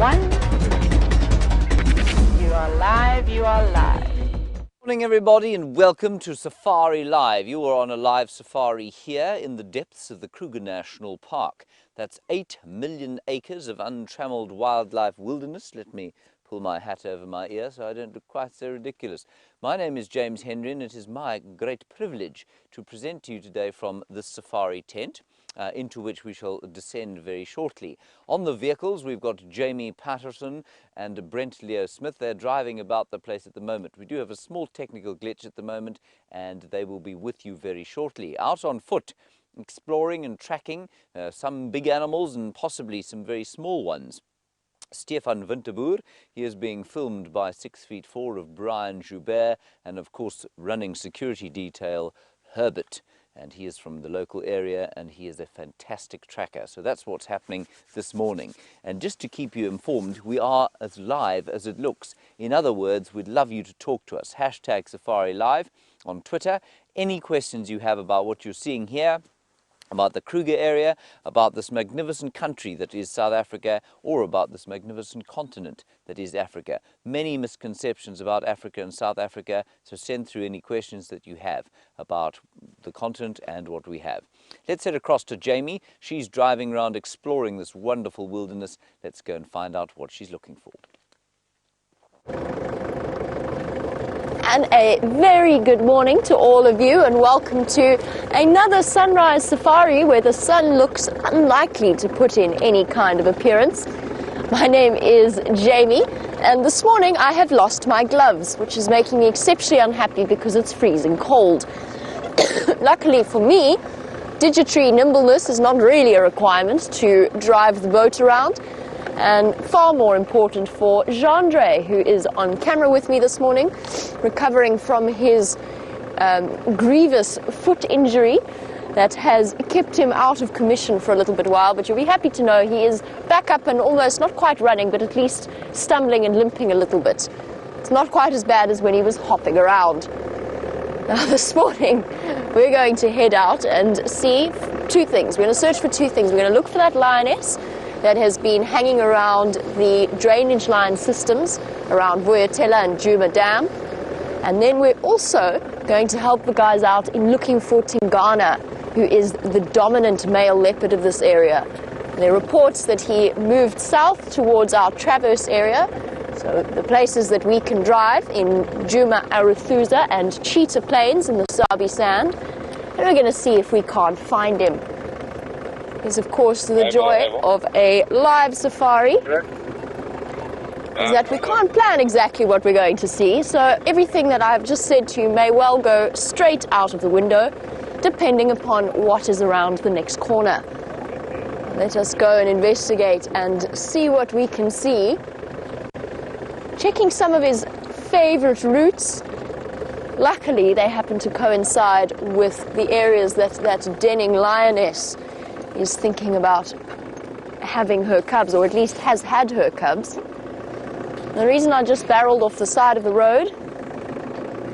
1. You are live, you are live. Morning everybody and welcome to Safari Live. You are on a live safari here in the depths of the Kruger National Park. That's 8 million acres of untrammeled wildlife wilderness. Let me pull my hat over my ear so I don't look quite so ridiculous. My name is James Henry and it is my great privilege to present to you today from this safari tent. Into which we shall descend very shortly. On the vehicles, we've got Jamie Patterson and Brent Leo Smith. They're driving about the place at the moment. We do have a small technical glitch at the moment, and they will be with you very shortly. Out on foot, exploring and tracking some big animals and possibly some very small ones. Stefan Winterboer, he is being filmed by 6'4" of Brian Joubert, and of course running security detail Herbert. And he is from the local area and he is a fantastic tracker. So that's what's happening this morning. And just to keep you informed, we are as live as it looks. In other words, we'd love you to talk to us. Hashtag Safari Live on Twitter. Any questions you have about what you're seeing here, about the Kruger area, about this magnificent country that is South Africa, or about this magnificent continent that is Africa. Many misconceptions about Africa and South Africa, so send through any questions that you have about the continent and what we have. Let's head across to Jamie. She's driving around exploring this wonderful wilderness. Let's go and find out what she's looking for. And a very good morning to all of you and welcome to another sunrise safari where the sun looks unlikely to put in any kind of appearance. My name is Jamie and this morning I have lost my gloves, which is making me exceptionally unhappy because it's freezing cold. Luckily for me, digitary nimbleness is not really a requirement to drive the boat around. And far more important for Jean-Dre, who is on camera with me this morning, recovering from his grievous foot injury that has kept him out of commission for a little bit while. But you'll be happy to know he is back up and almost not quite running, but at least stumbling and limping a little bit. It's not quite as bad as when he was hopping around. Now this morning, we're going to head out and see two things. We're going to search for two things. We're going to look for that lioness that has been hanging around the drainage line systems around Vuyatela and Djuma Dam. And then we're also going to help the guys out in looking for Tingana, who is the dominant male leopard of this area. There are reports that he moved south towards our Traverse area, so the places that we can drive in Djuma Aruthuza and Cheetah Plains in the Sabi Sand. And we're going to see if we can't find him. Is of course the joy of a live safari, is that we can't plan exactly what we're going to see, so everything that I've just said to you may well go straight out of the window, depending upon what is around the next corner. Let us go and investigate and see what we can see. Checking some of his favorite routes. Luckily, they happen to coincide with the areas that denning lioness is thinking about having her cubs, or at least has had her cubs. The reason I just barreled off the side of the road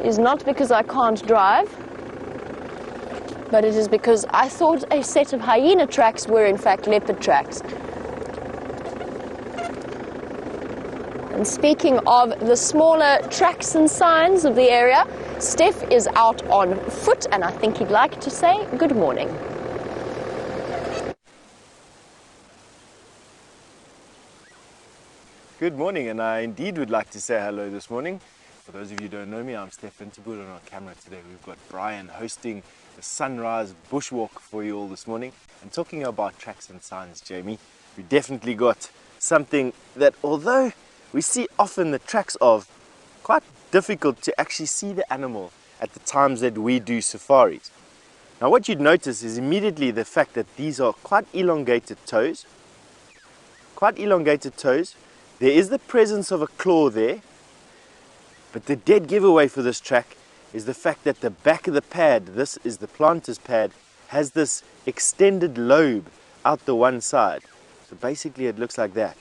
is not because I can't drive, but it is because I thought a set of hyena tracks were in fact leopard tracks. And speaking of the smaller tracks and signs of the area, Stef is out on foot and I think he'd like to say good morning. Good morning, and I indeed would like to say hello this morning. For those of you who don't know me, I'm Stef Winterboer, and on camera today we've got Brian hosting the sunrise bushwalk for you all this morning. And talking about tracks and signs, Jamie, we definitely got something that, although we see often the tracks of, quite difficult to actually see the animal at the times that we do safaris. Now what you'd notice is immediately the fact that these are quite elongated toes. There is the presence of a claw there, but the dead giveaway for this track is the fact that the back of the pad, this is the planter's pad, has this extended lobe out the one side. So basically it looks like that.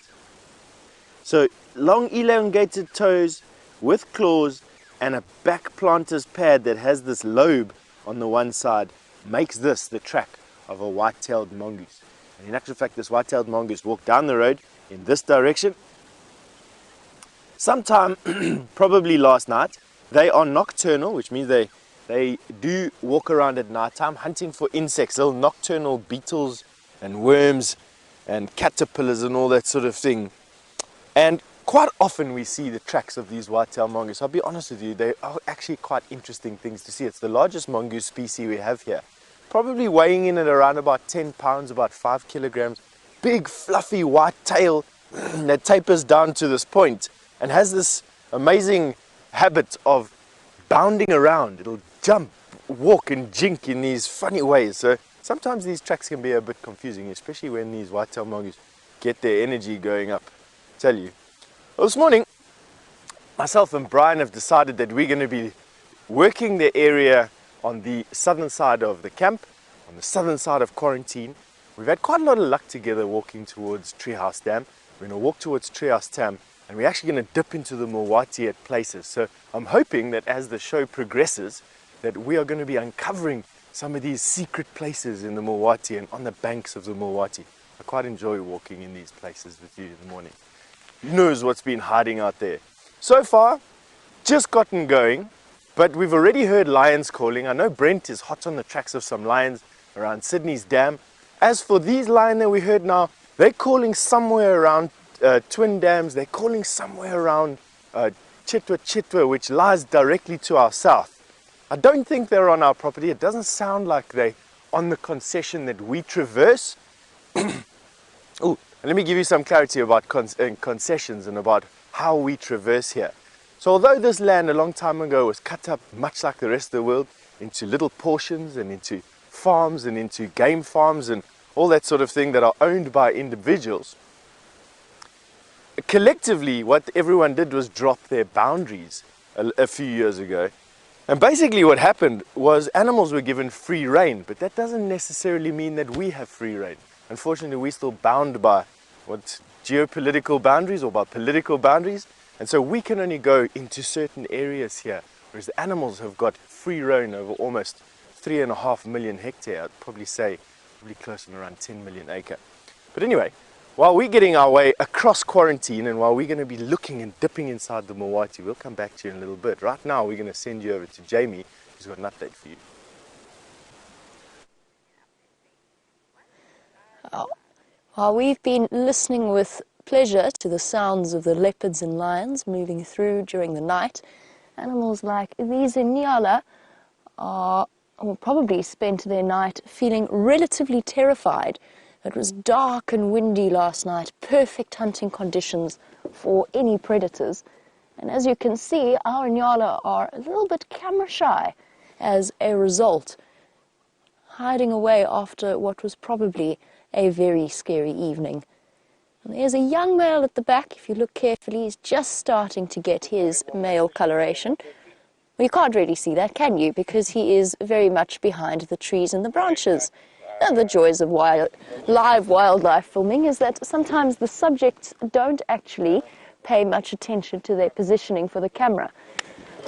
So long elongated toes with claws and a back planter's pad that has this lobe on the one side makes this the track of a white-tailed mongoose. And in actual fact, this white-tailed mongoose walked down the road in this direction sometime probably last night. They are nocturnal, which means they do walk around at night time hunting for insects, little nocturnal beetles and worms and caterpillars and all that sort of thing. And quite often we see the tracks of these white-tailed mongoose. I'll be honest with you, they are actually quite interesting things to see. It's the largest mongoose species we have here. Probably weighing in at around about 10 pounds, about 5 kilograms. Big fluffy white tail that tapers down to this point and has this amazing habit of bounding around. It'll jump, walk and jink in these funny ways. So sometimes these tracks can be a bit confusing, especially when these white-tailed mongoose get their energy going up. I tell you. Well, this morning, myself and Brian have decided that we're going to be working the area on the southern side of the camp, on the southern side of quarantine. We've had quite a lot of luck together walking towards Treehouse Dam. We're going to walk towards Treehouse Dam and we're actually going to dip into the Mawati at places. So I'm hoping that as the show progresses that we are going to be uncovering some of these secret places in the Mawati and on the banks of the Mawati. I quite enjoy walking in these places with you in the morning. Who knows what's been hiding out there? So far, just gotten going, but we've already heard lions calling. I know Brent is hot on the tracks of some lions around Sydney's dam. As for these lions that we heard now, they're calling somewhere around Twin Dams. They're calling somewhere around Chitwa, which lies directly to our south. I don't think they're on our property. It doesn't sound like they're on the concession that we traverse. Oh, let me give you some clarity about concessions and about how we traverse here. So although this land a long time ago was cut up much like the rest of the world into little portions and into farms and into game farms and all that sort of thing that are owned by individuals, collectively what everyone did was drop their boundaries a few years ago. And basically what happened was animals were given free rein, but that doesn't necessarily mean that we have free rein. Unfortunately, we're still bound by what geopolitical boundaries or by political boundaries, and so we can only go into certain areas here, whereas the animals have got free rein over almost 3.5 million hectare. I'd probably say probably close to around 10 million acre. But anyway, while we're getting our way across quarantine and while we're going to be looking and dipping inside the Mawati, we'll come back to you in a little bit. Right now, we're going to send you over to Jamie, who's got an update for you. While we've been listening with pleasure to the sounds of the leopards and lions moving through during the night, animals like these Inyala will probably spent their night feeling relatively terrified. It was dark and windy last night, perfect hunting conditions for any predators. And as you can see, our Inyala are a little bit camera shy as a result, hiding away after what was probably a very scary evening. And there's a young male at the back. If you look carefully, he's just starting to get his male coloration. Well, you can't really see that, can you? Because he is very much behind the trees and the branches. And the joys of live wildlife filming is that sometimes the subjects don't actually pay much attention to their positioning for the camera.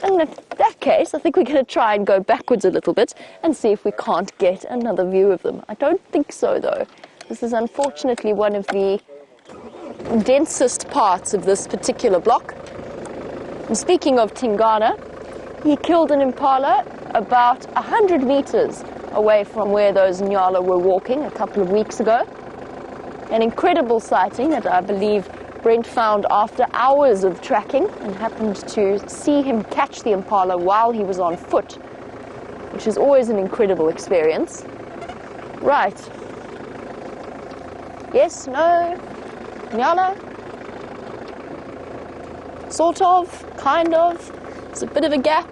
And in that case, I think we're going to try and go backwards a little bit and see if we can't get another view of them. I don't think so, though. This is unfortunately one of the densest parts of this particular block. And speaking of Tingana, he killed an impala about 100 meters away from where those Nyala were walking a couple of weeks ago. An incredible sighting that I believe Brent found after hours of tracking and happened to see him catch the impala while he was on foot, which is always an incredible experience. Right. Yes, no, Nyala? Sort of, kind of. There's a bit of a gap.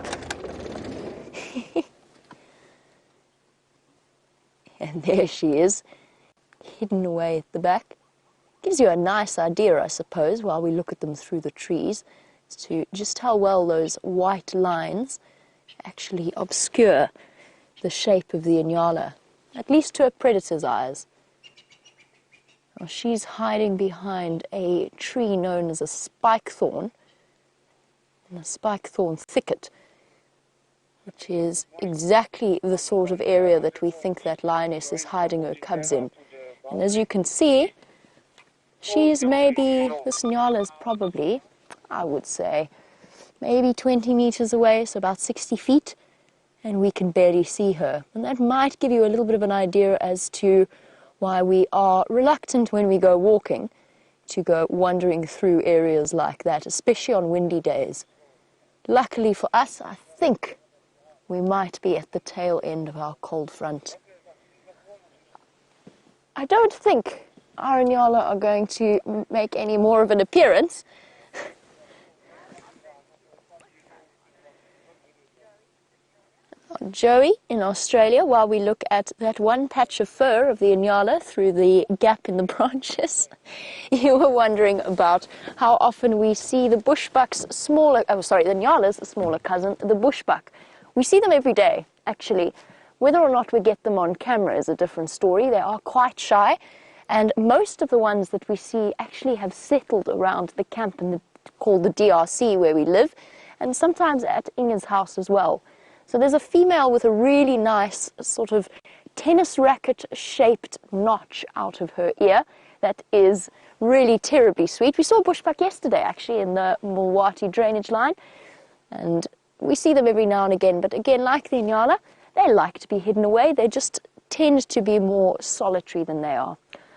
And there she is, hidden away at the back. Gives you a nice idea, I suppose, while we look at them through the trees, as to just how well those white lines actually obscure the shape of the Inyala, at least to a predator's eyes. Well, she's hiding behind a tree known as a spike thorn, in a spike thorn thicket, which is exactly the sort of area that we think that lioness is hiding her cubs in. And as you can see, she's maybe, this Nyala is probably, I would say, maybe 20 meters away, so about 60 feet, and we can barely see her. And that might give you a little bit of an idea as to why we are reluctant when we go walking to go wandering through areas like that, especially on windy days. Luckily for us, I think we might be at the tail end of our cold front. I don't think our Inyala are going to make any more of an appearance. Joey in Australia, while we look at that one patch of fur of the Inyala through the gap in the branches, you were wondering about how often we see the bushbuck's smaller, the Inyala's smaller cousin, the bushbuck. We see them every day, actually. Whether or not we get them on camera is a different story. They are quite shy, and most of the ones that we see actually have settled around the camp called the DRC where we live, and sometimes at Inge's house as well. So there's a female with a really nice sort of tennis racket-shaped notch out of her ear that is really terribly sweet. We saw a bushbuck yesterday, actually, in the Mulwati drainage line, and we see them every now and again. But again, like the Inyala, they like to be hidden away. They just tend to be more solitary than they are.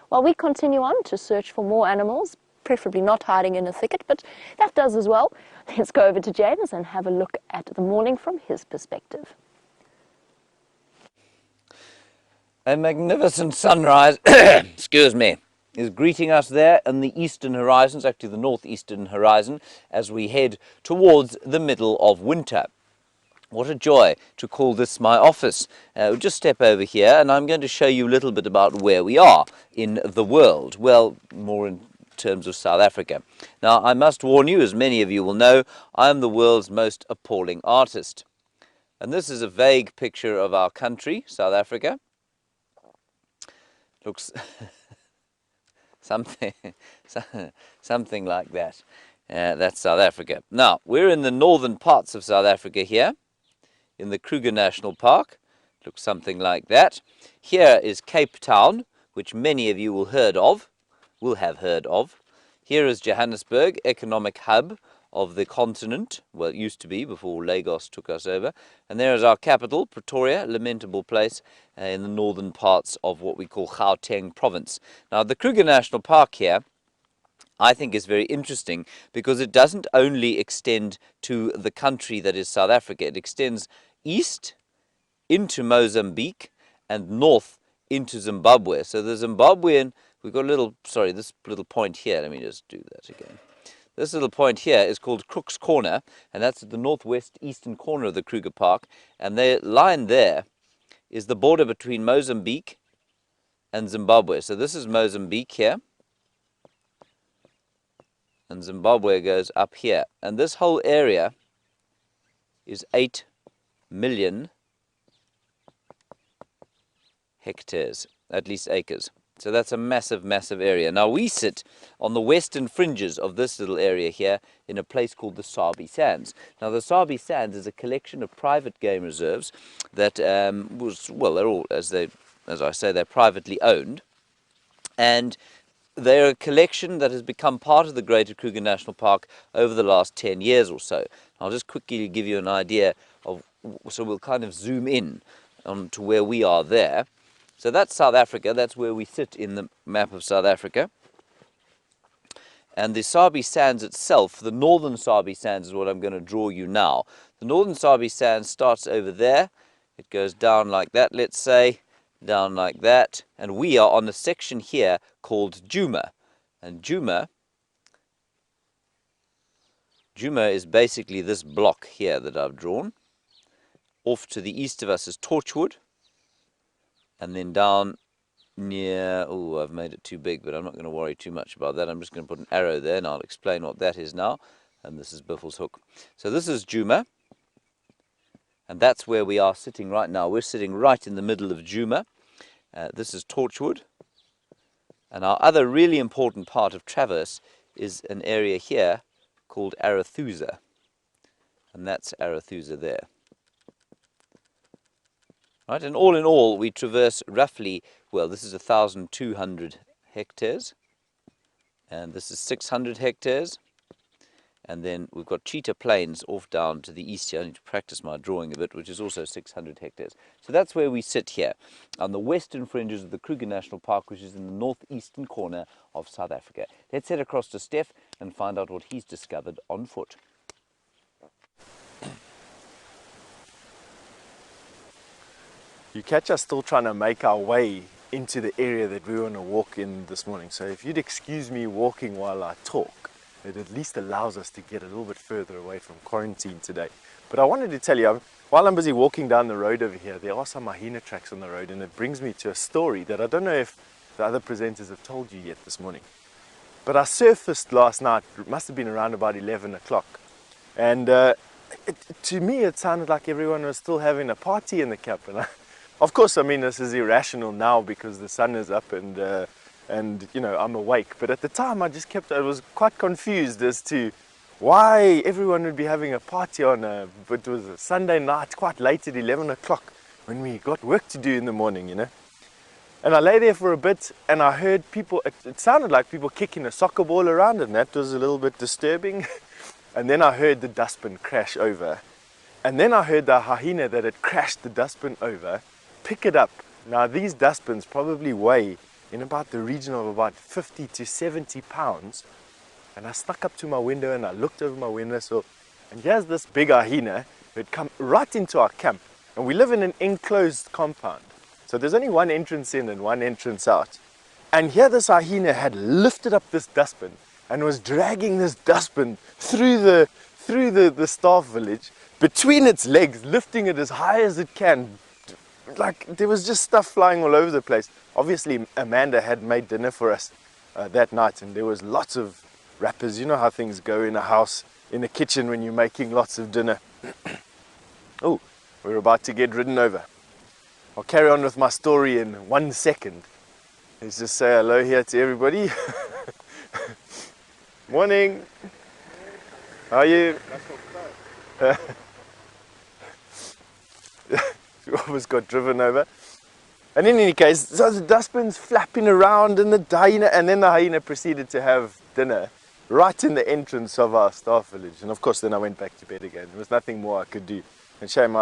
While we continue on to search for more animals, preferably not hiding in a thicket, but that does as well. Let's go over to James and have a look at the morning from his perspective. A magnificent sunrise, excuse me, is greeting us there in the eastern horizons, actually the northeastern horizon, as we head towards the middle of winter. What a joy to call this my office. We'll just step over here and I'm going to show you a little bit about where we are in the world. Well, more in terms of South Africa. Now, I must warn you, as many of you will know, I am the world's most appalling artist. And this is a vague picture of our country, South Africa. Looks something like that. That's South Africa. Now, we're in the northern parts of South Africa here, in the Kruger National Park. Looks something like that. Here is Cape Town, which many of you will have heard of. Here is Johannesburg, economic hub of the continent. Well, it used to be before Lagos took us over. And there is our capital, Pretoria, lamentable place in the northern parts of what we call Gauteng province. Now, the Kruger National Park here, I think, is very interesting because it doesn't only extend to the country that is South Africa. It extends east into Mozambique and north into Zimbabwe. So the Zimbabwean, we've got this little point here. Let me just do that again. This little point here is called Crook's Corner, and that's at the northwest eastern corner of the Kruger Park. And the line there is the border between Mozambique and Zimbabwe. So this is Mozambique here, and Zimbabwe goes up here. And this whole area is 8 million hectares, at least acres. So that's a massive, massive area. Now we sit on the western fringes of this little area here in a place called the Sabi Sands. Now the Sabi Sands is a collection of private game reserves that they're all, as I say, they're privately owned. And they're a collection that has become part of the Greater Kruger National Park over the last 10 years or so. I'll just quickly give you an idea of, so we'll kind of zoom in to where we are there. So that's South Africa, that's where we sit in the map of South Africa. And the Sabi Sands itself, the northern Sabi Sands is what I'm going to draw you now. The northern Sabi Sands starts over there, it goes down like that, let's say, down like that, and we are on a section here called Djuma. And Djuma is basically this block here that I've drawn. Off to the east of us is Torchwood, and then down near, I've made it too big, but I'm not going to worry too much about that. I'm just going to put an arrow there, and I'll explain what that is now. And this is Buffelshoek. So this is Djuma, and that's where we are sitting right now. We're sitting right in the middle of Djuma. This is Torchwood. And our other really important part of Traverse is an area here called Arathusa. And that's Arathusa there. Right, and all in all, we traverse roughly, well, this is 1,200 hectares, and this is 600 hectares, And then we've got cheetah plains off down to the east here. I need to practice my drawing a bit, which is also 600 hectares. So that's where we sit here, on the western fringes of the Kruger National Park, which is in the northeastern corner of South Africa. Let's head across to Stef and find out what he's discovered on foot. You catch us still trying to make our way into the area that we want to walk in this morning. So if you'd excuse me walking while I talk, it at least allows us to get a little bit further away from quarantine today. But I wanted to tell you, while I'm busy walking down the road over here, there are some hyena tracks on the road, and it brings me to a story that I don't know if the other presenters have told you yet this morning. But I surfaced last night, it must have been around about 11 o'clock, and to me it sounded like everyone was still having a party in the Cape. And of course, I mean, this is irrational now because the sun is up and you know, I'm awake. But at the time, I was quite confused as to why everyone would be having a party on it was a Sunday night, quite late at 11 o'clock when we got work to do in the morning, you know. And I lay there for a bit and I heard people, it sounded like people kicking a soccer ball around, and that was a little bit disturbing. And then I heard the dustbin crash over. And then I heard the hyena that had crashed the dustbin over pick it up. Now these dustbins probably weigh in about the region of about 50 to 70 pounds. And I snuck up to my window and I looked over my windowsill, and here's this big hyena who had come right into our camp. And we live in an enclosed compound, so there's only one entrance in and one entrance out. And here this hyena had lifted up this dustbin and was dragging this dustbin through the staff village between its legs, lifting it as high as it can. Like, there was just stuff flying all over the place. Obviously Amanda had made dinner for us that night, and there was lots of wrappers. You know how things go in a house, in a kitchen, when you're making lots of dinner. Oh, we're about to get ridden over. I'll carry on with my story in 1 second. Let's just say hello here to everybody. Morning. How are you? We almost got driven over. And in any case, so the dustbin's flapping around and then the hyena proceeded to have dinner right in the entrance of our staff village. And of course then I went back to bed again. There was nothing more I could do. And shame,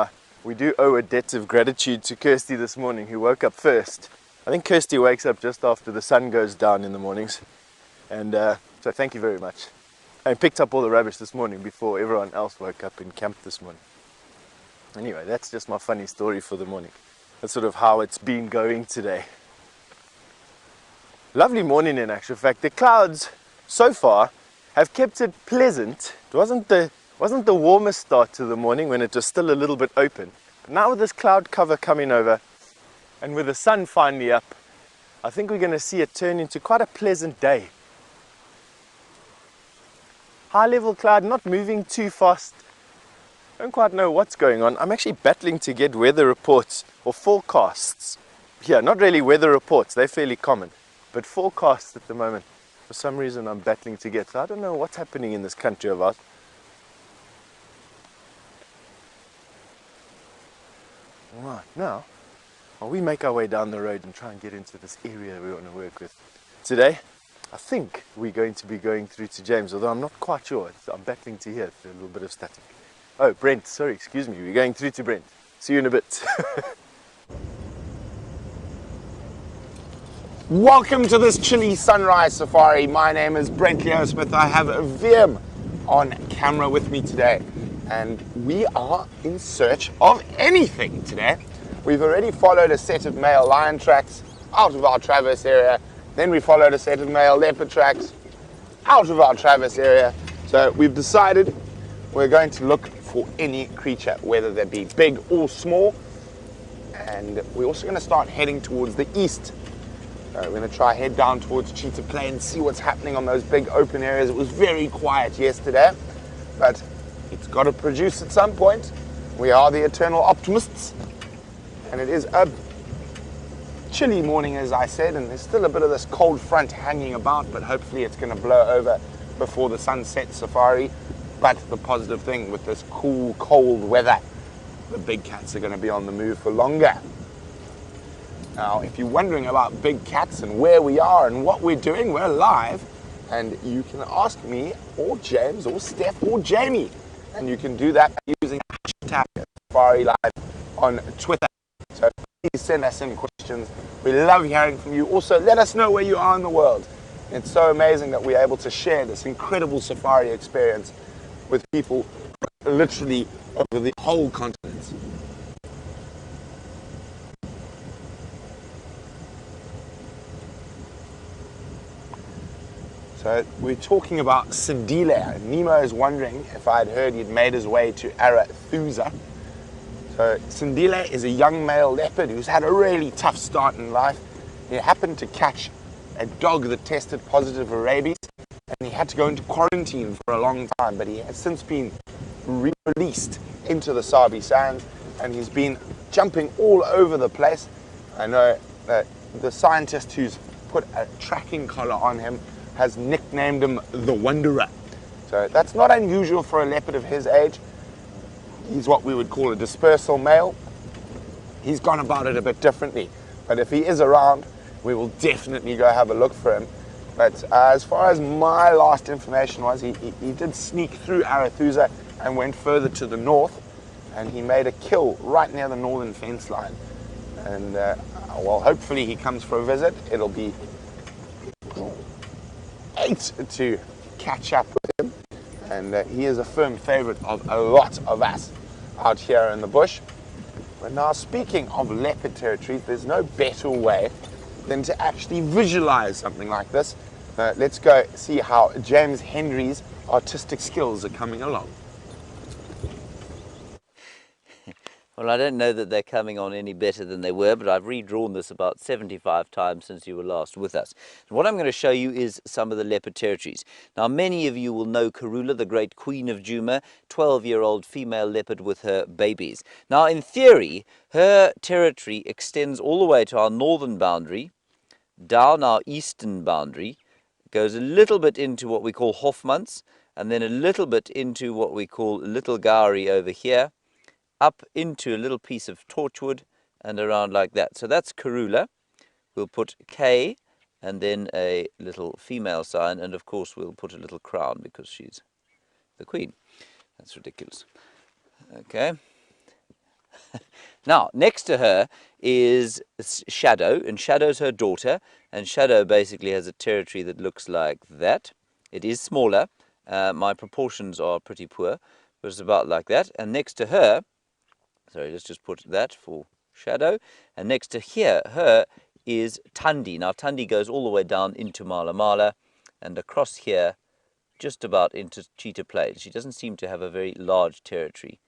we do owe a debt of gratitude to Kirsty this morning, who woke up first. I think Kirsty wakes up just after the sun goes down in the mornings. And so thank you very much. I picked up all the rubbish this morning before everyone else woke up in camp this morning. Anyway, that's just my funny story for the morning. That's sort of how it's been going today. Lovely morning in actual fact. The clouds so far have kept it pleasant. It wasn't the warmest start to the morning when it was still a little bit open. But now with this cloud cover coming over and with the sun finally up, I think we're going to see it turn into quite a pleasant day. High level cloud, not moving too fast. I don't quite know what's going on. I'm actually battling to get weather reports or forecasts. Yeah, not really weather reports, they're fairly common. But forecasts at the moment, for some reason I'm battling to get. So I don't know what's happening in this country of ours. Right, now, while we make our way down the road and try and get into this area we want to work with today, I think we're going to be going through to James, although I'm not quite sure. I'm battling to hear a little bit of static. Oh, Brent, sorry, excuse me, we're going through to Brent. See you in a bit. Welcome to this chilly sunrise safari. My name is Brent Leo Smith. I have a VM on camera with me today, and we are in search of anything today. We've already followed a set of male lion tracks out of our traverse area. Then we followed a set of male leopard tracks out of our traverse area. So we've decided we're going to look for any creature, whether they be big or small. And we're also going to start heading towards the east. We're going to try head down towards Cheetah Plain, see what's happening on those big open areas. It was very quiet yesterday, but it's got to produce at some point. We are the eternal optimists. And it is a chilly morning, as I said, and there's still a bit of this cold front hanging about, but hopefully it's going to blow over before the sun sets safari. But the positive thing with this cool, cold weather, the big cats are going to be on the move for longer. Now, if you're wondering about big cats and where we are and what we're doing, we're live and you can ask me or James or Steph or Jamie, and you can do that using hashtag Safari Live on Twitter. So please send us in questions. We love hearing from you. Also, let us know where you are in the world. It's so amazing that we're able to share this incredible safari experience with people literally over the whole continent. So we're talking about Sindile. Nemo is wondering if I'd heard he'd made his way to Arathusa. So Sindile is a young male leopard who's had a really tough start in life. He happened to catch a dog that tested positive for rabies, and he had to go into quarantine for a long time, but he has since been released into the Sabi Sands, and he's been jumping all over the place. I know that the scientist who's put a tracking collar on him has nicknamed him the Wanderer. So that's not unusual for a leopard of his age. He's what we would call a dispersal male. He's gone about it a bit differently, but if he is around, we will definitely go have a look for him. But as far as my last information was, he did sneak through Arathusa and went further to the north, and he made a kill right near the northern fence line. And well, hopefully he comes for a visit. It'll be great to catch up with him, and he is a firm favorite of a lot of us out here in the bush. But now, speaking of leopard territory, there's no better way than to actually visualize something like this. Let's go see how James Henry's artistic skills are coming along. Well, I don't know that they're coming on any better than they were, but I've redrawn this about 75 times since you were last with us. And what I'm going to show you is some of the leopard territories. Now, many of you will know Karula, the great queen of Djuma, 12-year-old female leopard with her babies. Now, in theory, her territory extends all the way to our northern boundary, down our eastern boundary, goes a little bit into what we call Hofmans, and then a little bit into what we call Little Gowrie over here, up into a little piece of Torchwood and around like that. So that's Karula. We'll put K and then a little female sign, and of course we'll put a little crown because she's the queen. That's ridiculous. Okay. Now, next to her is Shadow, and Shadow's her daughter, and Shadow basically has a territory that looks like that. It is smaller. My proportions are pretty poor, but it's about like that. And next to her, sorry, let's just put that for Shadow. And next to her is Tandi. Now, Tandi goes all the way down into Mala Mala and across here just about into Cheetah Plains. She doesn't seem to have a very large territory.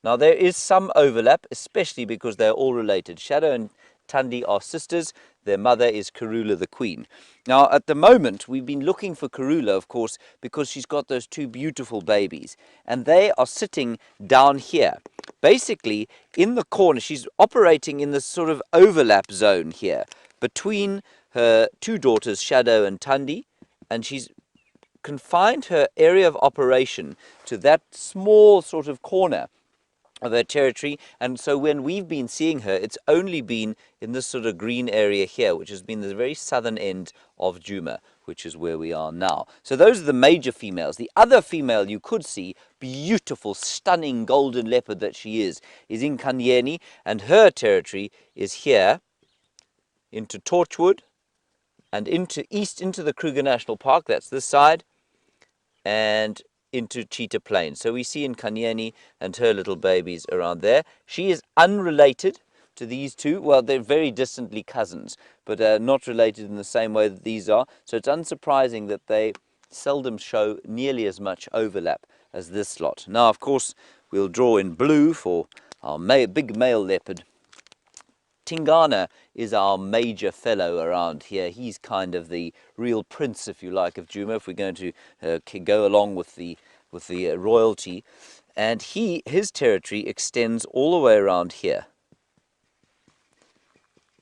Now, there is some overlap, especially because they're all related. Shadow and Tandi are sisters. Their mother is Karula the Queen. Now, at the moment, we've been looking for Karula, of course, because she's got those two beautiful babies. And they are sitting down here. Basically, in the corner, she's operating in this sort of overlap zone here between her two daughters, Shadow and Tandi. And she's confined her area of operation to that small sort of corner of her territory, and so when we've been seeing her, it's only been in this sort of green area here, which has been the very southern end of Djuma, which is where we are now. So those are the major females. The other female you could see, beautiful, stunning golden leopard that she is in Kanyeni, and her territory is here into Torchwood and into the Kruger National Park. That's this side, and into Cheetah Plains. So we see in Kanyeni and her little babies around there. She is unrelated to these two. Well, they're very distantly cousins, but not related in the same way that these are. So it's unsurprising that they seldom show nearly as much overlap as this lot. Now, of course, we'll draw in blue for our big male leopard. Tingana is our major fellow around here. He's kind of the real prince, if you like, of Djuma, if we're going to go along with the royalty. And his territory extends all the way around here.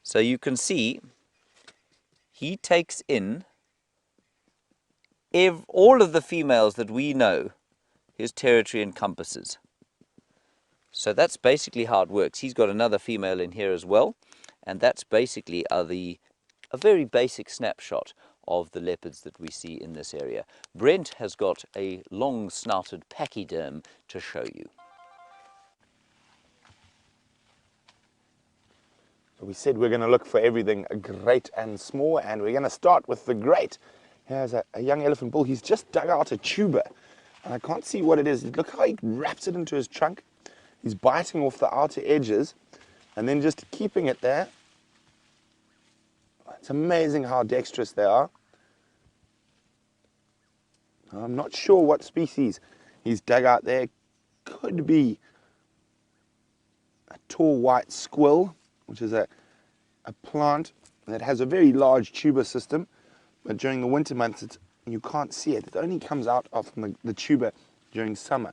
So you can see he takes in all of the females that we know his territory encompasses. So that's basically how it works. He's got another female in here as well, and that's basically a very basic snapshot of the leopards that we see in this area. Brent has got a long-snouted pachyderm to show you. We said we're going to look for everything great and small, and we're going to start with the great. Here's a young elephant bull. He's just dug out a tuber, and I can't see what it is. Look how he wraps it into his trunk. He's biting off the outer edges and then just keeping it there. It's amazing how dexterous they are. I'm not sure what species he's dug out there. Could be a tall white squill, which is a plant that has a very large tuber system, but during the winter months you can't see it. It only comes out from the tuber during summer.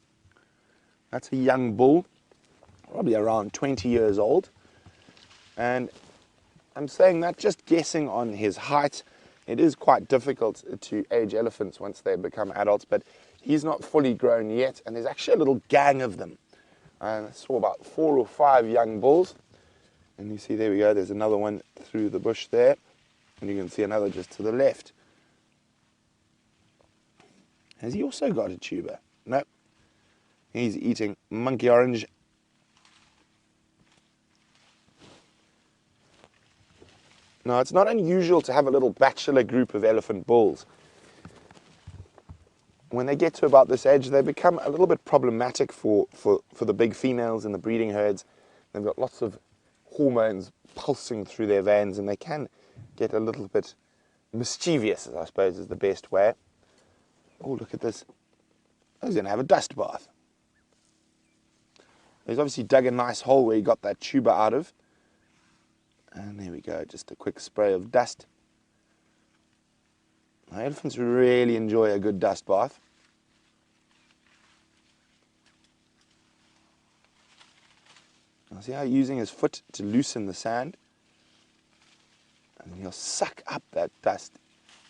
That's a young bull, probably around 20 years old. And I'm saying that just guessing on his height. It is quite difficult to age elephants once they become adults, but he's not fully grown yet, and there's actually a little gang of them. And I saw about 4 or 5 young bulls. And you see, there we go, there's another one through the bush there. And you can see another just to the left. Has he also got a tuber? No. He's eating monkey orange. Now, it's not unusual to have a little bachelor group of elephant bulls. When they get to about this age, they become a little bit problematic for the big females in the breeding herds. They've got lots of hormones pulsing through their veins, and they can get a little bit mischievous, I suppose is the best way. Oh, look at this. He's going to have a dust bath. He's obviously dug a nice hole where he got that tuber out of. And there we go, just a quick spray of dust. Now, elephants really enjoy a good dust bath. Now, see how he's using his foot to loosen the sand? And then he'll suck up that dust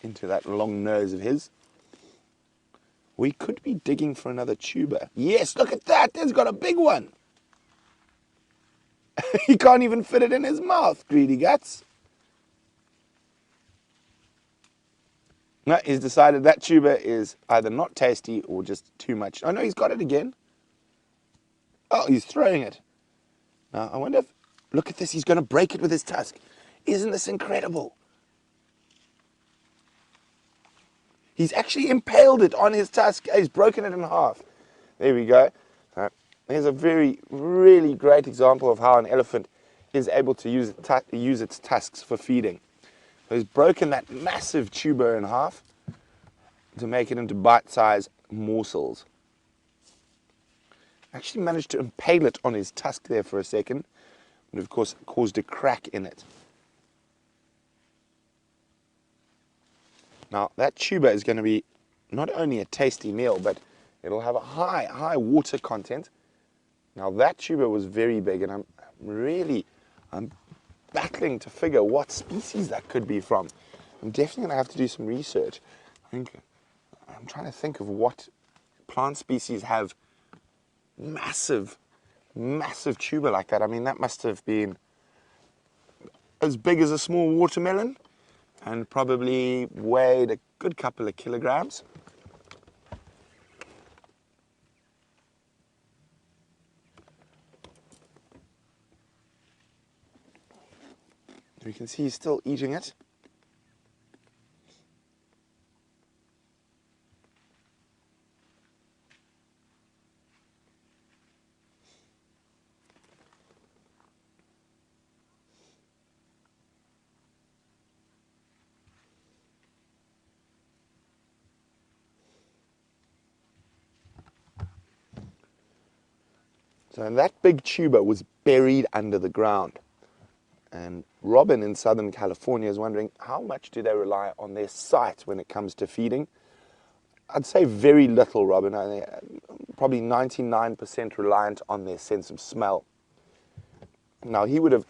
into that long nose of his. We could be digging for another tuber. Yes, look at that, there's got a big one. He can't even fit it in his mouth, greedy guts. No, he's decided that tuber is either not tasty or just too much. Oh no, he's got it again. Oh, he's throwing it. Now, I wonder if, look at this, he's going to break it with his tusk. Isn't this incredible? He's actually impaled it on his tusk. He's broken it in half. There we go. Here's a really great example of how an elephant is able to use its tusks for feeding. So he's broken that massive tuber in half to make it into bite-sized morsels. Actually managed to impale it on his tusk there for a second, and of course caused a crack in it. Now that tuber is going to be not only a tasty meal, but it'll have a high water content. Now that tuber was very big, and I'm battling to figure what species that could be from. I'm definitely going to have to do some research. I'm trying to think of what plant species have massive tuber like that. I mean, that must have been as big as a small watermelon and probably weighed a good couple of kilograms. You can see he's still eating it. So that big tuber was buried under the ground. And Robin in Southern California is wondering, how much do they rely on their sight when it comes to feeding? I'd say very little, Robin. Probably 99% reliant on their sense of smell. Now, he would have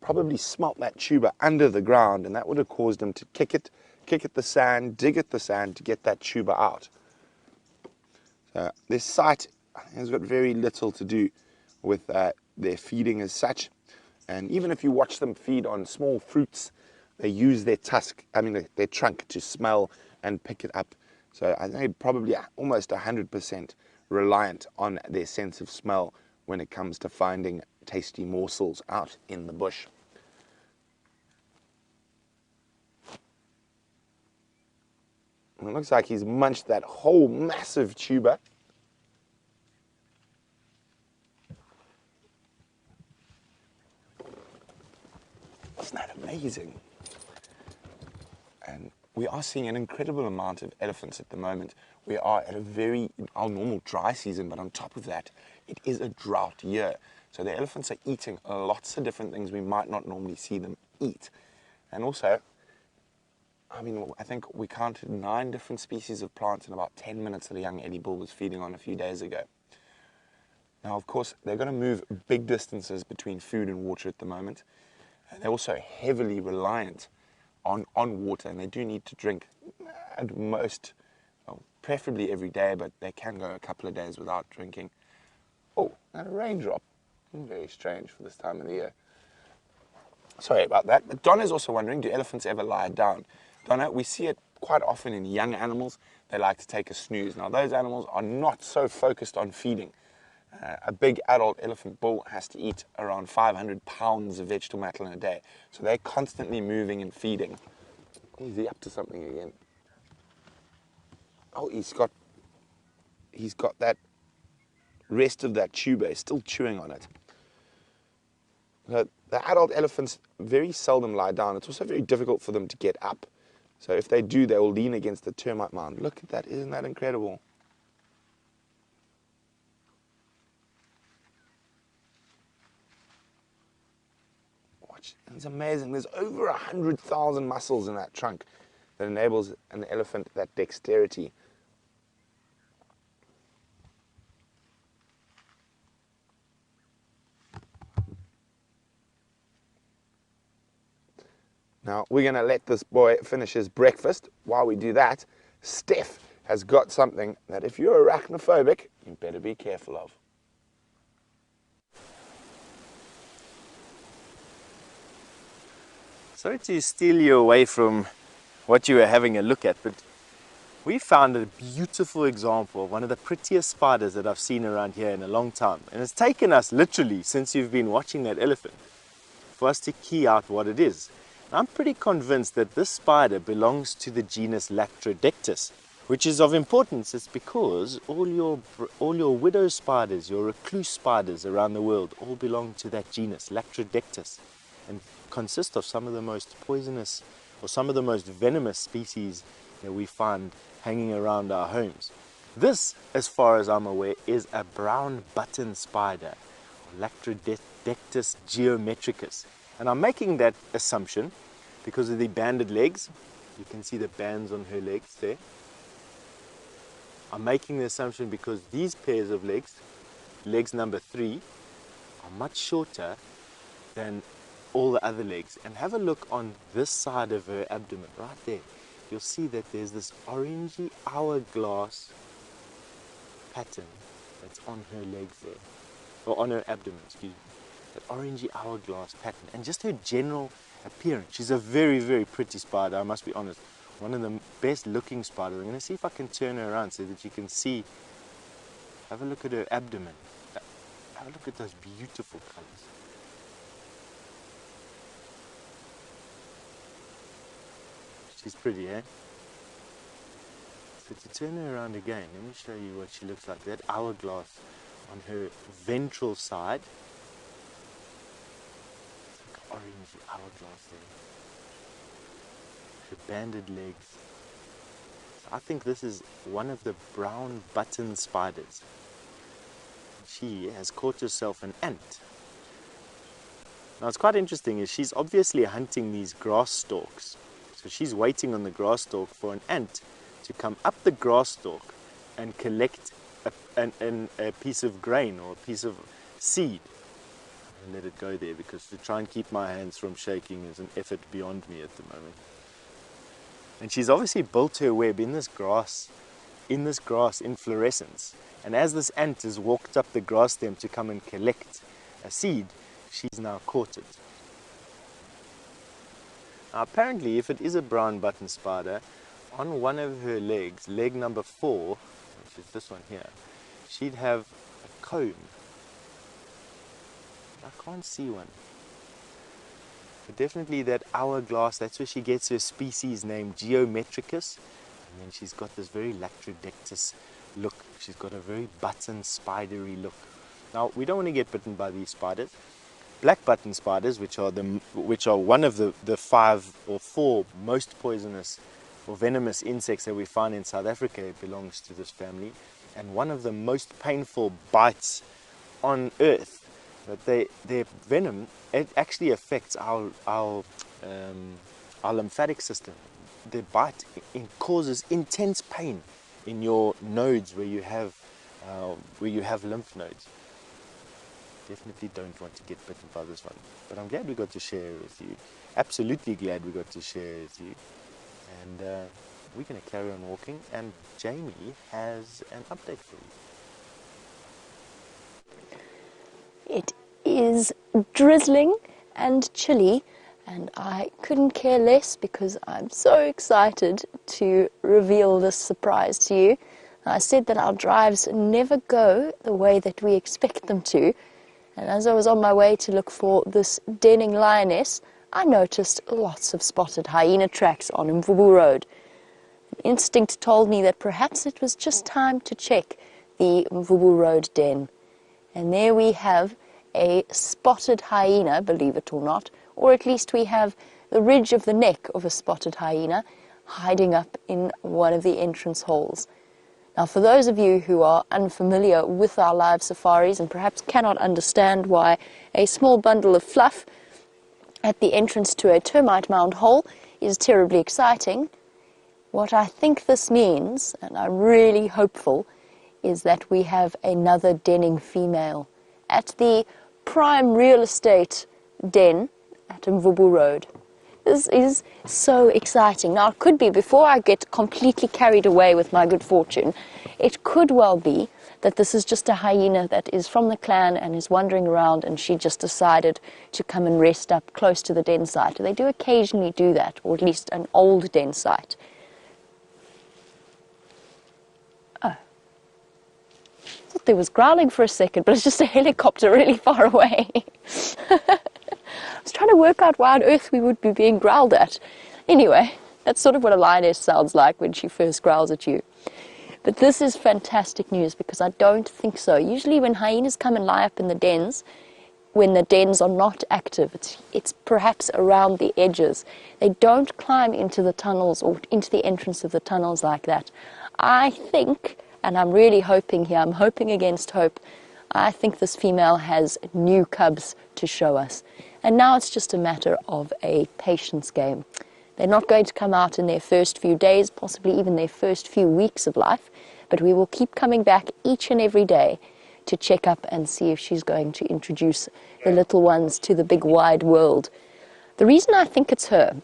probably smelt that tuber under the ground, and that would have caused him to kick at the sand, dig at the sand to get that tuber out. So their sight has got very little to do with their feeding as such. And even if you watch them feed on small fruits, they use their their trunk to smell and pick it up. So I think probably almost 100% reliant on their sense of smell when it comes to finding tasty morsels out in the bush. And it looks like he's munched that whole massive tuber. Isn't that amazing? And we are seeing an incredible amount of elephants at the moment. We are at our normal dry season, but on top of that, it is a drought year. So the elephants are eating lots of different things we might not normally see them eat. And also, I think we counted 9 different species of plants in about 10 minutes that a young Eddie bull was feeding on a few days ago. Now, of course, they're going to move big distances between food and water at the moment. And they're also heavily reliant on water, and they do need to drink at most, well, preferably every day, but they can go a couple of days without drinking. Oh, and a raindrop. Very strange for this time of the year. Sorry about that. But Donna's also wondering, do elephants ever lie down? Donna, we see it quite often in young animals. They like to take a snooze. Now, those animals are not so focused on feeding. A big adult elephant bull has to eat around 500 pounds of vegetable matter in a day. So they're constantly moving and feeding. Is he up to something again? Oh, he's got that rest of that tuber. He's still chewing on it. The adult elephants very seldom lie down. It's also very difficult for them to get up. So if they do, they will lean against the termite mound. Look at that. Isn't that incredible? Watch. It's amazing. There's over 100,000 muscles in that trunk that enables an elephant that dexterity. Now, we're going to let this boy finish his breakfast. While we do that, Stef has got something that if you're arachnophobic, you better be careful of. Sorry to steal you away from what you were having a look at, but we found a beautiful example of one of the prettiest spiders that I've seen around here in a long time. And it's taken us literally since you've been watching that elephant for us to key out what it is. I'm pretty convinced that this spider belongs to the genus Latrodectus, which is of importance. It's because all your widow spiders, your recluse spiders around the world, all belong to that genus Latrodectus, and consist of some of the most poisonous or some of the most venomous species that we find hanging around our homes. This, as far as I'm aware, is a brown button spider, Latrodectus geometricus. And I'm making that assumption because of the banded legs. You can see the bands on her legs there. I'm making the assumption because these pairs of legs, legs number 3, are much shorter than all the other legs. And have a look on this side of her abdomen, right there. You'll see that there's this orangey hourglass pattern that's on her legs there, or on her abdomen, excuse me. That orangey hourglass pattern, and just her general appearance. She's a very, very pretty spider, I must be honest. One of the best looking spiders. I'm going to see if I can turn her around so that you can see. Have a look at her abdomen. Have a look at those beautiful colors. She's pretty, eh? So to turn her around again, let me show you what she looks like. That hourglass on her ventral side. Orange hourglass there. Her banded legs. So I think this is one of the brown button spiders. She has caught herself an ant. Now it's quite interesting is she's obviously hunting these grass stalks. So she's waiting on the grass stalk for an ant to come up the grass stalk and collect a piece of grain or a piece of seed. And let it go there because to try and keep my hands from shaking is an effort beyond me at the moment. And she's obviously built her web in this grass inflorescence. And as this ant has walked up the grass stem to come and collect a seed, she's now caught it. Now, apparently, if it is a brown button spider, on one of her legs, leg number 4, which is this one here, she'd have a comb. I can't see one. But definitely that hourglass, that's where she gets her species name, Geometricus. And then she's got this very Lactrodectus look. She's got a very button spidery look. Now, we don't want to get bitten by these spiders. Black button spiders, which are one of the 5 or 4 most poisonous or venomous insects that we find in South Africa, it belongs to this family, and one of the most painful bites on earth. But their venom, it actually affects our lymphatic system. The bite causes intense pain in your nodes where you have lymph nodes. Definitely don't want to get bitten by this one. But I'm glad we got to share with you. Absolutely glad we got to share with you. And we're going to carry on walking. And Jamie has an update for you. It is drizzling and chilly, and I couldn't care less because I'm so excited to reveal this surprise to you. I said that our drives never go the way that we expect them to, and as I was on my way to look for this denning lioness, I noticed lots of spotted hyena tracks on Mvubu Road. An instinct told me that perhaps it was just time to check the Mvubu Road den. And there we have a spotted hyena, believe it or not, or at least we have the ridge of the neck of a spotted hyena hiding up in one of the entrance holes. Now, for those of you who are unfamiliar with our live safaris and perhaps cannot understand why a small bundle of fluff at the entrance to a termite mound hole is terribly exciting, what I think this means, and I'm really hopeful, is that we have another denning female at the prime real estate den at Mvubu Road. This is so exciting. Now, it could be, before I get completely carried away with my good fortune, it could well be that this is just a hyena that is from the clan and is wandering around, and she just decided to come and rest up close to the den site. They do occasionally do that, or at least an old den site. Oh. I thought there was growling for a second, but it's just a helicopter really far away. I was trying to work out why on earth we would be being growled at. Anyway, that's sort of what a lioness sounds like when she first growls at you. But this is fantastic news because I don't think so. Usually when hyenas come and lie up in the dens, when the dens are not active, it's perhaps around the edges. They don't climb into the tunnels or into the entrance of the tunnels like that. I think, and I'm really hoping here, I'm hoping against hope, I think this female has new cubs to show us. And now it's just a matter of a patience game. They're not going to come out in their first few days, possibly even their first few weeks of life, but we will keep coming back each and every day to check up and see if she's going to introduce the little ones to the big wide world. The reason I think it's her,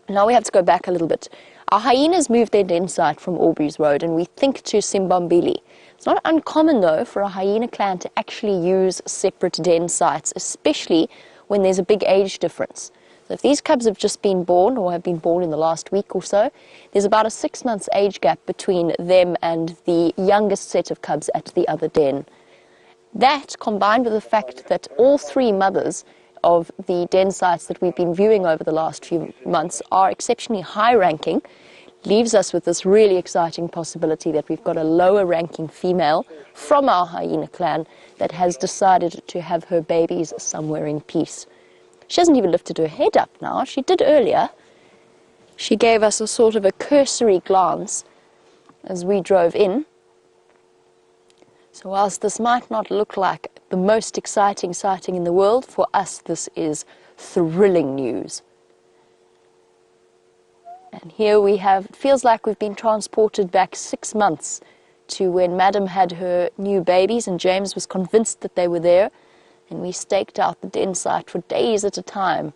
now we have to go back a little bit. Our hyenas moved their den site from Aubrey's Road, and we think to Simbambili. It's not uncommon, though, for a hyena clan to actually use separate den sites, especially when there's a big age difference. So if these cubs have just been born or have been born in the last week or so, there's about a 6 months age gap between them and the youngest set of cubs at the other den. That, combined with the fact that all 3 mothers of the den sites that we've been viewing over the last few months are exceptionally high-ranking, leaves us with this really exciting possibility that we've got a lower-ranking female from our hyena clan that has decided to have her babies somewhere in peace. She hasn't even lifted her head up now. She did earlier. She gave us a sort of a cursory glance as we drove in. So whilst this might not look like the most exciting sighting in the world, for us this is thrilling news. And here we have, it feels like we've been transported back 6 months to when Madam had her new babies and James was convinced that they were there, and we staked out the den site for days at a time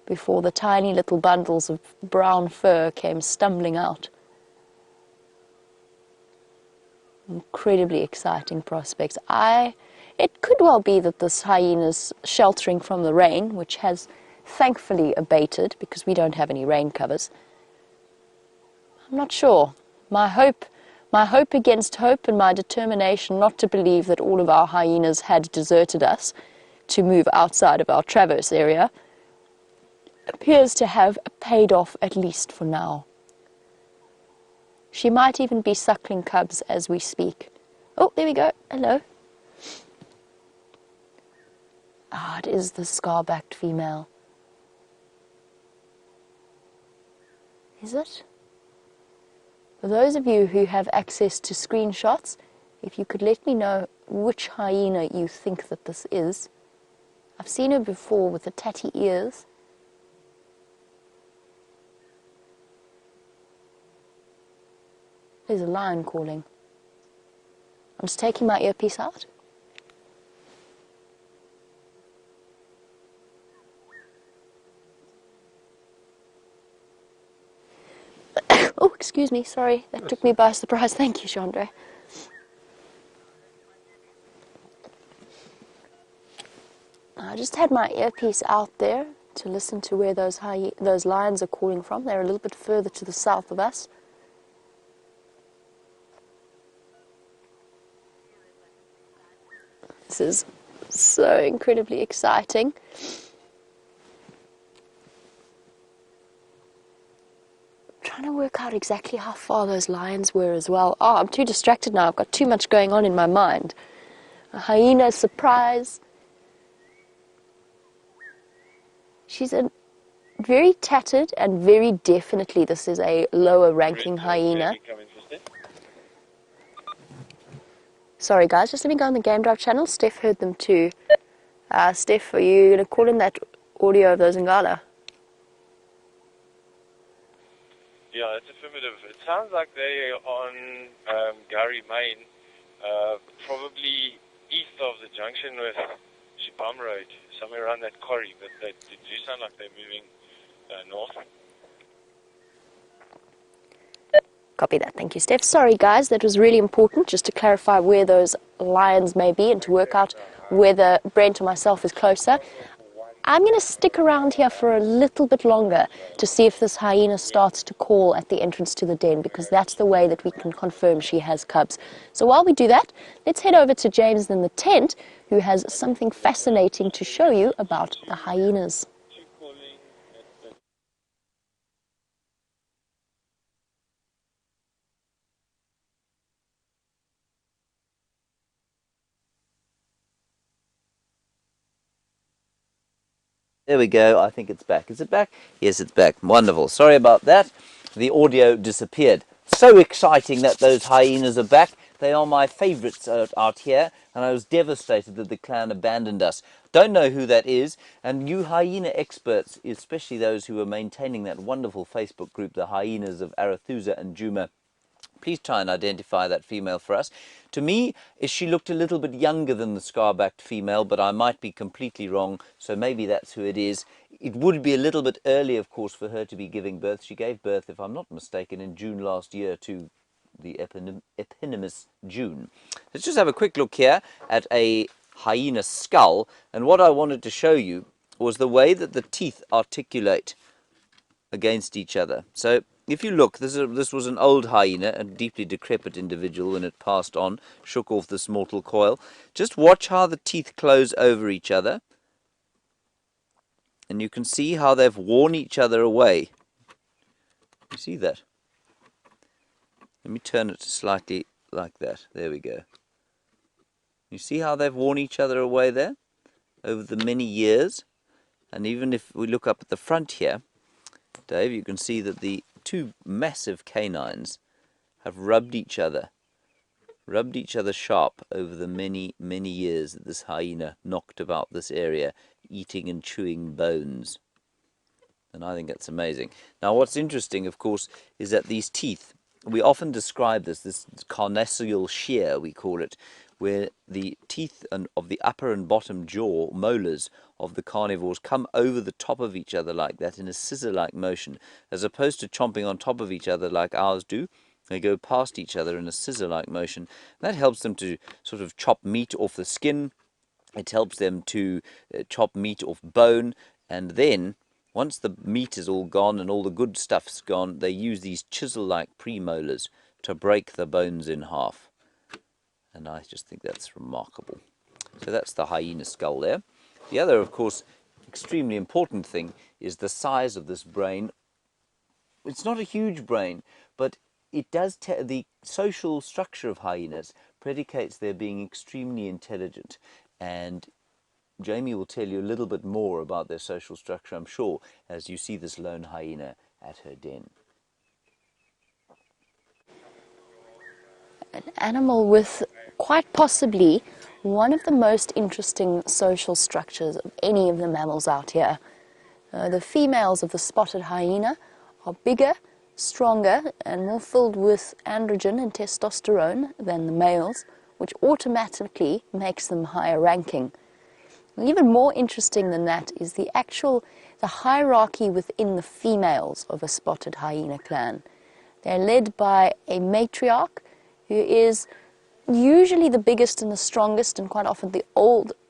before the tiny little bundles of brown fur came stumbling out. Incredibly exciting prospects. It could well be that this hyena's sheltering from the rain, which has thankfully abated because we don't have any rain covers. I'm not sure. My hope against hope and my determination not to believe that all of our hyenas had deserted us to move outside of our traverse area appears to have paid off, at least for now. She might even be suckling cubs as we speak. Oh, there we go. Hello. Ah, it is the scar-backed female. Is it? For those of you who have access to screenshots, if you could let me know which hyena you think that this is. I've seen her before with the tatty ears. There's a lion calling. I'm just taking my earpiece out. Oh, excuse me, sorry, that took me by surprise. Thank you, Chandra. I just had my earpiece out there to listen to where those lions are calling from. They're a little bit further to the south of us. This is so incredibly exciting. Trying to work out exactly how far those lions were as well. Oh, I'm too distracted now. I've got too much going on in my mind. A hyena surprise. She's a very tattered and very definitely this is a lower ranking hyena. Sorry guys, just let me go on the Game Drive channel. Stef heard them too. Stef, are you going to call in that audio of those Ngala? Yeah, it's affirmative. It sounds like they're on Gary, Main, probably east of the junction with Shibam Road, somewhere around that quarry, but they do sound like they're moving north. Copy that. Thank you, Stef. Sorry, guys, that was really important just to clarify where those lions may be and to work out whether Brent or myself is closer. I'm going to stick around here for a little bit longer to see if this hyena starts to call at the entrance to the den, because that's the way that we can confirm she has cubs. So while we do that, let's head over to James in the tent, who has something fascinating to show you about the hyenas. There we go. I think it's back. Is it back? Yes, it's back. Wonderful. Sorry about that. The audio disappeared. So exciting that those hyenas are back. They are my favourites out here, and I was devastated that the clan abandoned us. Don't know who that is, and you hyena experts, especially those who are maintaining that wonderful Facebook group, the Hyenas of Arathusa and Juma, please try and identify that female for us. To me, she looked a little bit younger than the scar-backed female, but I might be completely wrong, so maybe that's who it is. It would be a little bit early, of course, for her to be giving birth. She gave birth, if I'm not mistaken, in June last year to the eponymous June. Let's just have a quick look here at a hyena skull, and what I wanted to show you was the way that the teeth articulate against each other. So if you look, this was an old hyena, a deeply decrepit individual when it passed on, shook off this mortal coil. Just watch how the teeth close over each other. And you can see how they've worn each other away. You see that? Let me turn it slightly like that. There we go. You see how they've worn each other away there over the many years? And even if we look up at the front here, Dave, you can see that the two massive canines have rubbed each other sharp over the many, many years that this hyena knocked about this area, eating and chewing bones. And I think that's amazing. Now, what's interesting, of course, is that these teeth, we often describe this carnassial shear, we call it, where the teeth of the upper and bottom jaw, molars of the carnivores, come over the top of each other like that in a scissor-like motion, as opposed to chomping on top of each other like ours do. They go past each other in a scissor-like motion. That helps them to sort of chop meat off the skin. It helps them to chop meat off bone, And then, once the meat is all gone and all the good stuff's gone, they use these chisel-like premolars to break the bones in half. And I just think that's remarkable. So that's the hyena skull there. The other, of course, extremely important thing is the size of this brain. It's not a huge brain, but it does the social structure of hyenas predicates their being extremely intelligent. And Jamie will tell you a little bit more about their social structure, I'm sure, as you see this lone hyena at her den. An animal with quite possibly one of the most interesting social structures of any of the mammals out here. The females of the spotted hyena are bigger, stronger, and more filled with androgen and testosterone than the males, which automatically makes them higher ranking. And even more interesting than that is the hierarchy within the females of a spotted hyena clan. They're led by a matriarch who is usually the biggest and the strongest, and quite often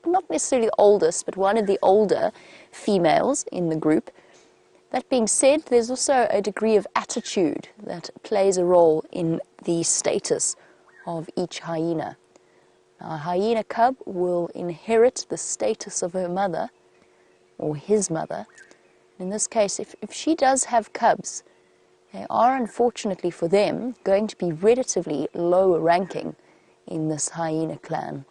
not necessarily the oldest, but one of the older females in the group. That being said, there's also a degree of attitude that plays a role in the status of each hyena. Now, a hyena cub will inherit the status of her mother, or his mother. In this case, if she does have cubs, they are, unfortunately for them, going to be relatively low ranking in this hyena clan.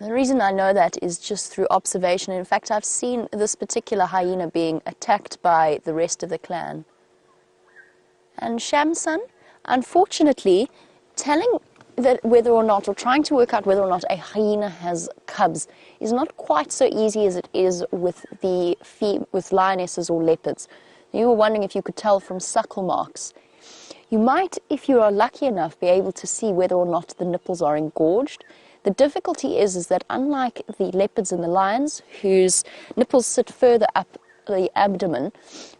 The reason I know that is just through observation. In fact, I've seen this particular hyena being attacked by the rest of the clan. And Shamsun, unfortunately, telling that whether or not, or trying to work out whether or not a hyena has cubs is not quite so easy as it is with lionesses or leopards. You were wondering if you could tell from suckle marks. You might, if you are lucky enough, be able to see whether or not the nipples are engorged. The difficulty is that unlike the leopards and the lions, whose nipples sit further up the abdomen,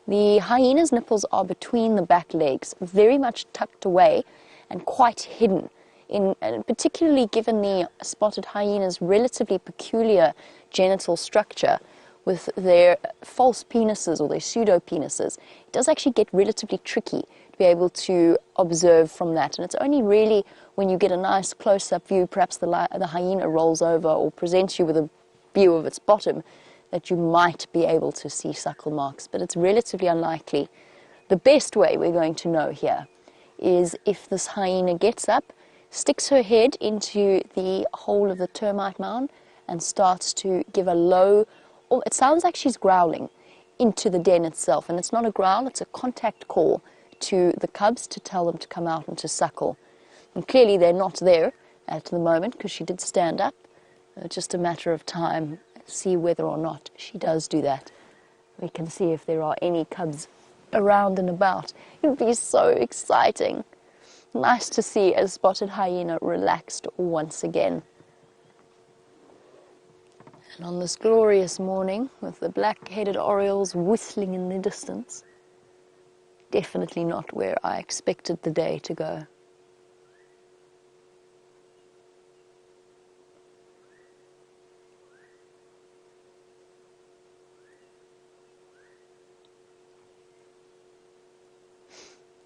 the hyena's nipples are between the back legs, very much tucked away and quite hidden. And particularly given the spotted hyena's relatively peculiar genital structure, with their false penises or their pseudo-penises, it does actually get relatively tricky to be able to observe from that. And it's only really when you get a nice close-up view, perhaps the hyena rolls over or presents you with a view of its bottom, that you might be able to see suckle marks. But it's relatively unlikely. The best way we're going to know here is if this hyena gets up, sticks her head into the hole of the termite mound and starts to give a low, it sounds like she's growling into the den itself, and it's not a growl, it's a contact call to the cubs to tell them to come out and to suckle. And clearly they're not there at the moment because she did stand up. Just a matter of time, see whether or not she does do that. We can see if there are any cubs around and about. It would be so exciting. Nice to see a spotted hyena relaxed once again. And on this glorious morning, with the black-headed orioles whistling in the distance, definitely not where I expected the day to go.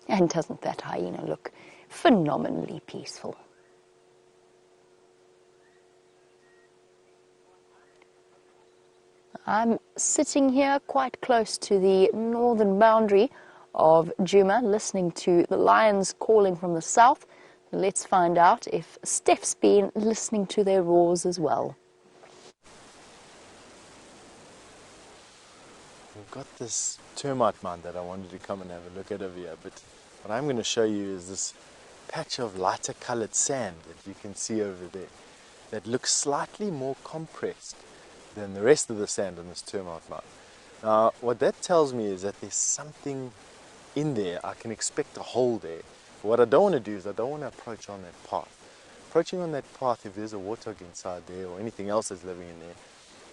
And doesn't that hyena look phenomenally peaceful? I'm sitting here quite close to the northern boundary of Djuma, listening to the lions calling from the south. Let's find out if Stef's been listening to their roars as well. We've got this termite mound that I wanted to come and have a look at over here, but what I'm going to show you is this patch of lighter colored sand that you can see over there that looks slightly more compressed than the rest of the sand on this termite mound. Now, what that tells me is that there's something in there. I can expect a hole there. But what I don't want to do is I don't want to approach on that path. Approaching on that path, if there's a warthog inside there or anything else that's living in there,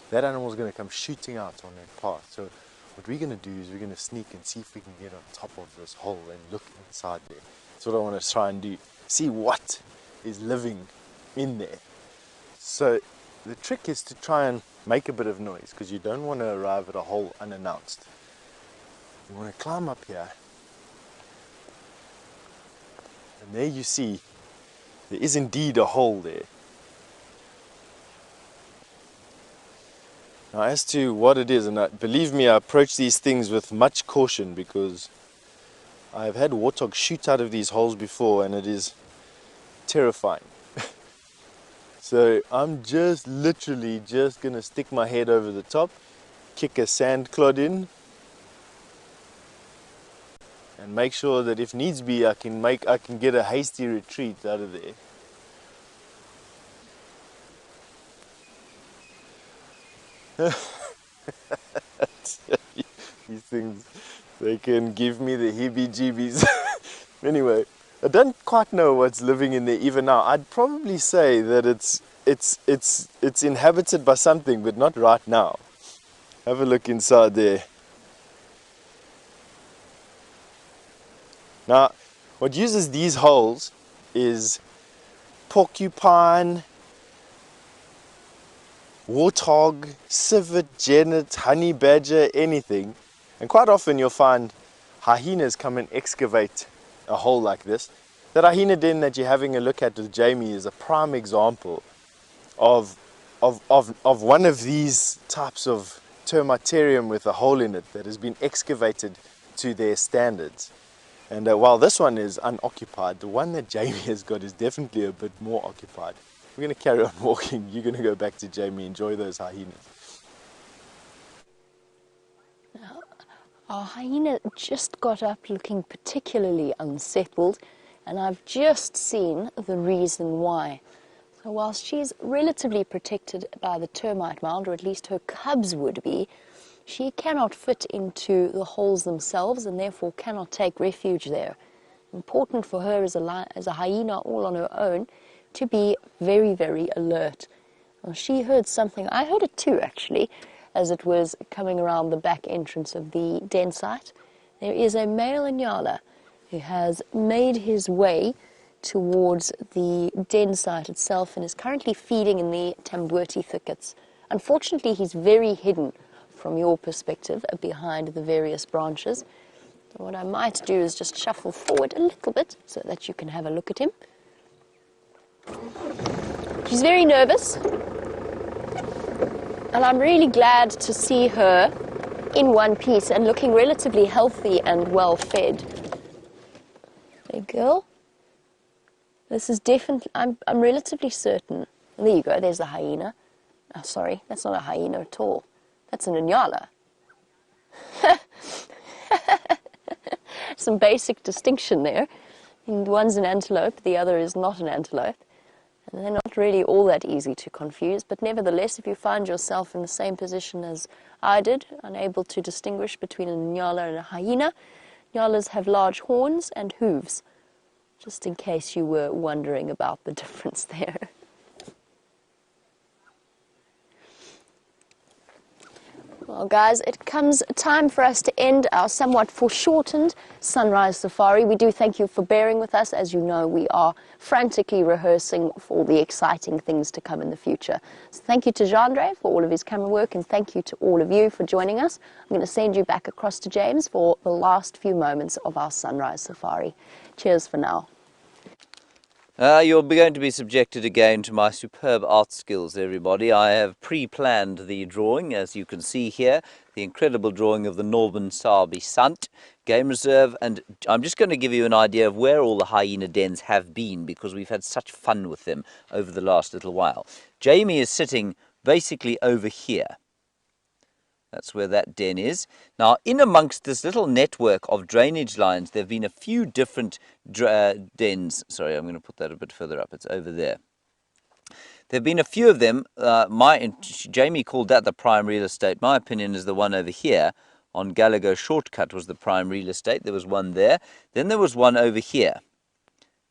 that animal is going to come shooting out on that path. So what we're going to do is we're going to sneak and see if we can get on top of this hole and look inside there. That's what I want to try and do. See what is living in there. So the trick is to try and make a bit of noise, because you don't want to arrive at a hole unannounced. You want to climb up here, and there you see there is indeed a hole there. Now, as to what it is, and believe me, I approach these things with much caution, because I've had warthogs shoot out of these holes before, and it is terrifying. So I'm just literally just gonna stick my head over the top, kick a sand clod in, and make sure that if needs be, I can get a hasty retreat out of there. These things, they can give me the heebie-jeebies. Anyway, I don't quite know what's living in there even now. I'd probably say that it's inhabited by something, but not right now. Have a look inside there. Now, what uses these holes is porcupine, warthog, civet, genet, honey badger, anything. And quite often you'll find hyenas come and excavate a hole like this. That hyena den that you're having a look at with Jamie is a prime example of one of these types of termitarium with a hole in it that has been excavated to their standards. And while this one is unoccupied, the one that Jamie has got is definitely a bit more occupied. We're going to carry on walking. You're going to go back to Jamie, enjoy those hyenas. Our hyena just got up looking particularly unsettled, and I've just seen the reason why. So whilst she's relatively protected by the termite mound, or at least her cubs would be, she cannot fit into the holes themselves and therefore cannot take refuge there. Important for her as a hyena all on her own to be very, very alert. Well, she heard something, I heard it too actually, as it was coming around the back entrance of the den site. There is a male Inyala who has made his way towards the den site itself and is currently feeding in the Tamboti thickets. Unfortunately, he's very hidden from your perspective behind the various branches. So what I might do is just shuffle forward a little bit so that you can have a look at him. She's very nervous, and I'm really glad to see her in one piece and looking relatively healthy and well fed. There you go. This is definitely, I'm relatively certain. There you go, there's the hyena. Oh, sorry, that's not a hyena at all. That's an Inyala. Some basic distinction there. One's an antelope, the other is not an antelope. And they're not really all that easy to confuse, but nevertheless, if you find yourself in the same position as I did, unable to distinguish between an Inyala and a hyena, Inyalas have large horns and hooves, just in case you were wondering about the difference there. Well, guys, it comes time for us to end our somewhat foreshortened sunrise safari. We do thank you for bearing with us. As you know, we are frantically rehearsing for the exciting things to come in the future. So thank you to Jandre for all of his camera work, and thank you to all of you for joining us. I'm going to send you back across to James for the last few moments of our sunrise safari. Cheers for now. You're going to be subjected again to my superb art skills, everybody. I have pre-planned the drawing, as you can see here, the incredible drawing of the Northern Sabi Sant Game Reserve, and I'm just going to give you an idea of where all the hyena dens have been, because we've had such fun with them over the last little while. Jamie is sitting basically over here. That's where that den is. Now, in amongst this little network of drainage lines, there have been a few different dens. Sorry, I'm going to put that a bit further up. It's over there. There have been a few of them. Jamie called that the prime real estate. My opinion is the one over here on Gallagher Shortcut was the prime real estate. There was one there. Then there was one over here,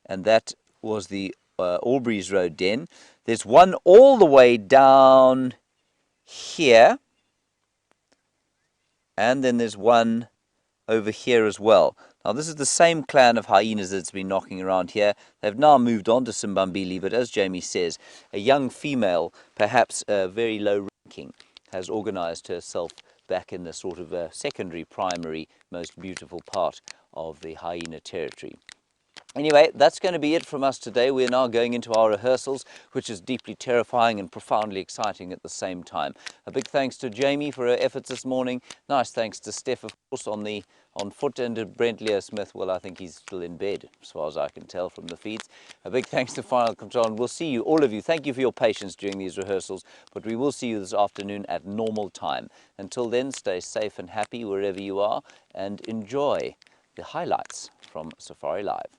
and that was the Albury's Road den. There's one all the way down here. And then there's one over here as well. Now this is the same clan of hyenas that's been knocking around here. They've now moved on to Simbambili, but as Jamie says, a young female, perhaps very low ranking, has organized herself back in the sort of secondary, primary, most beautiful part of the hyena territory. Anyway, that's going to be it from us today. We're now going into our rehearsals, which is deeply terrifying and profoundly exciting at the same time. A big thanks to Jamie for her efforts this morning. Nice thanks to Stef, of course, on foot, and to Brent Smith. Well, I think he's still in bed, as far as I can tell from the feeds. A big thanks to Final Control, and we'll see you, all of you. Thank you for your patience during these rehearsals, but we will see you this afternoon at normal time. Until then, stay safe and happy wherever you are, and enjoy the highlights from Safari Live.